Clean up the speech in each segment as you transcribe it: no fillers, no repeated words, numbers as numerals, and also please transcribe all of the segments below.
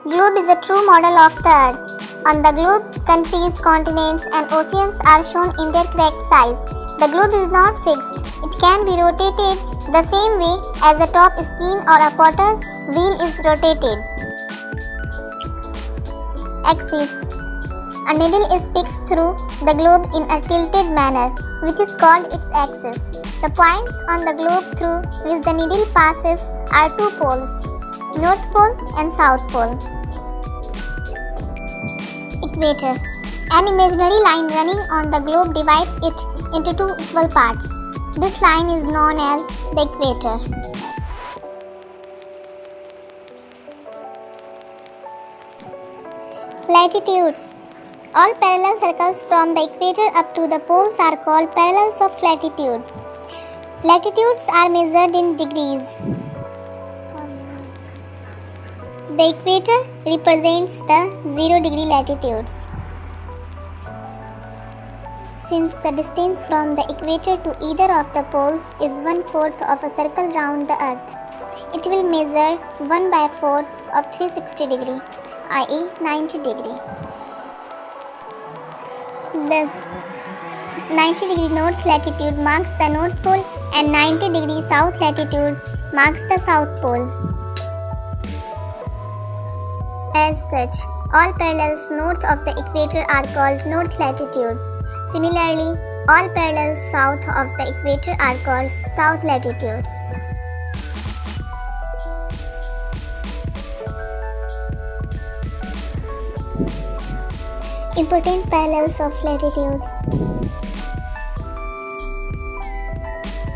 Globe is a true model of the Earth. On the globe, countries, continents, and oceans are shown in their correct size. The globe is not fixed. It can be rotated the same way as a top spin or a potter's wheel is rotated. Axis. A needle is fixed through the globe in a tilted manner, which is called its axis. The points on the globe through which the needle passes are two poles, North Pole and South Pole. Equator. An imaginary line running on the globe divides it into two equal parts. This line is known as the equator. Latitudes. All parallel circles from the equator up to the poles are called parallels of latitude. Latitudes are measured in degrees. The equator represents the 0-degree latitudes. Since the distance from the equator to either of the poles is 1/4 of a circle round the earth, it will measure 1/4 of 360 degree, i.e. 90 degree. Thus, 90 degree north latitude marks the North Pole and 90 degree south latitude marks the South Pole. As such, all parallels north of the equator are called north latitude. Similarly, all parallels south of the equator are called south latitudes. Important parallels of latitudes.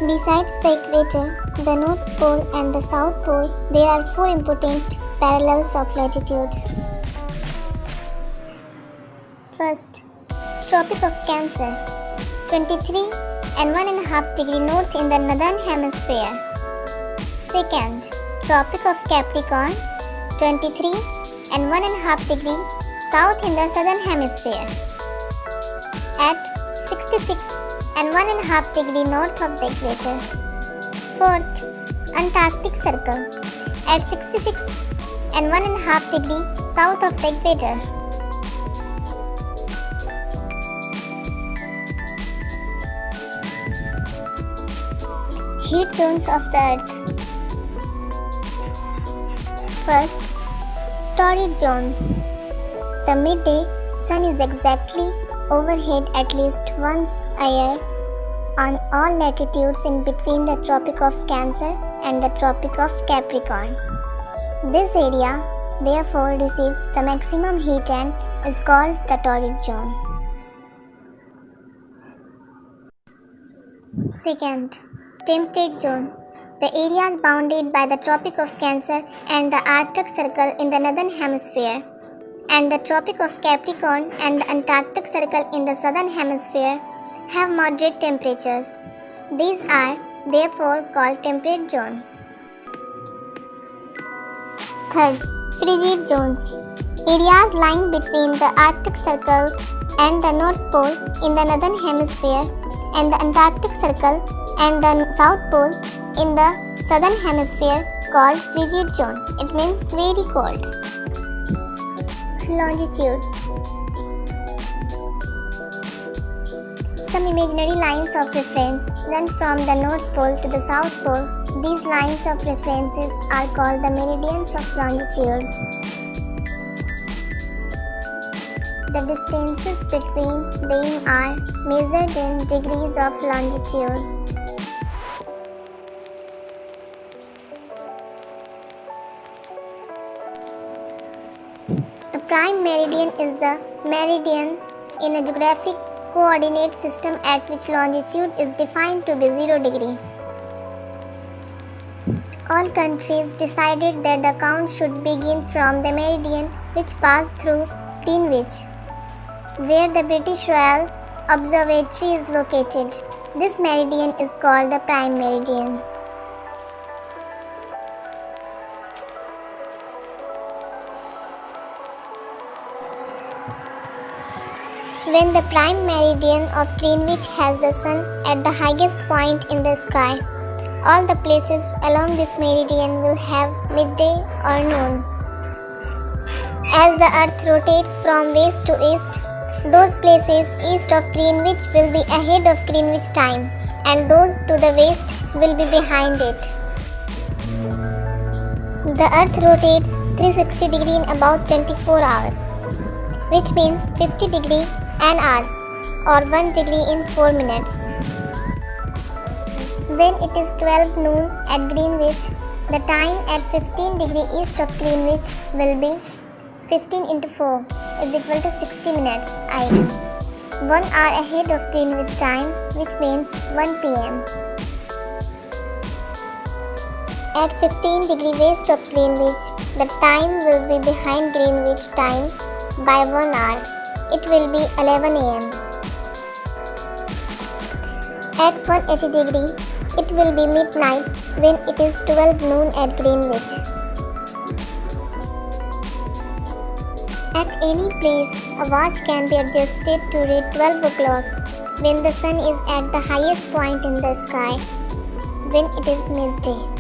Besides the equator, the North Pole and the South Pole, there are 4 important parallels of latitudes. First, Tropic of Cancer, 23 and 1/2 degree north in the northern hemisphere. Second, Tropic of Capricorn, 23 and 1/2 degree south in the southern hemisphere, at 66 and 1/2 degree north of the equator. Fourth, Antarctic Circle, at 66 and 1/2 degree south of the equator. Heat zones of the earth. First, torrid zone. The midday sun is exactly overhead at least once a year on all latitudes in between the Tropic of Cancer and the Tropic of Capricorn. This area therefore receives the maximum heat and is called the torrid zone. Second, temperate zone. The areas bounded by the Tropic of Cancer and the Arctic Circle in the northern hemisphere, and the Tropic of Capricorn and the Antarctic Circle in the southern hemisphere have moderate temperatures. These are therefore called temperate zone. Third, frigid zones. Areas lying between the Arctic Circle and the North Pole in the northern hemisphere and the Antarctic Circle and the South Pole in the southern hemisphere called frigid zone. It means very cold. Longitude. Some imaginary lines of reference run from the North Pole to the South Pole. These lines of references are called the meridians of longitude. The distances between them are measured in degrees of longitude. A prime meridian is the meridian in a geographic coordinate system at which longitude is defined to be 0 degree. All countries decided that the count should begin from the meridian which passed through Greenwich, where the British Royal Observatory is located. This meridian is called the prime meridian. When the prime meridian of Greenwich has the sun at the highest point in the sky, all the places along this meridian will have midday or noon. As the Earth rotates from west to east, those places east of Greenwich will be ahead of Greenwich time, and those to the west will be behind it. The Earth rotates 360 degrees in about 24 hours, which means 50 degrees an hour or 1 degree in 4 minutes. When it is 12 noon at Greenwich, the time at 15 degrees east of Greenwich will be 15 into 4 is equal to 60 minutes i.e. 1 hour ahead of Greenwich time, which means 1 p.m. At 15 degrees west of Greenwich, the time will be behind Greenwich time by 1 hour. It will be 11 a.m. At 180 degrees, it will be midnight when it is 12 noon at Greenwich. At any place, a watch can be adjusted to read 12 o'clock when the sun is at the highest point in the sky, when it is midday.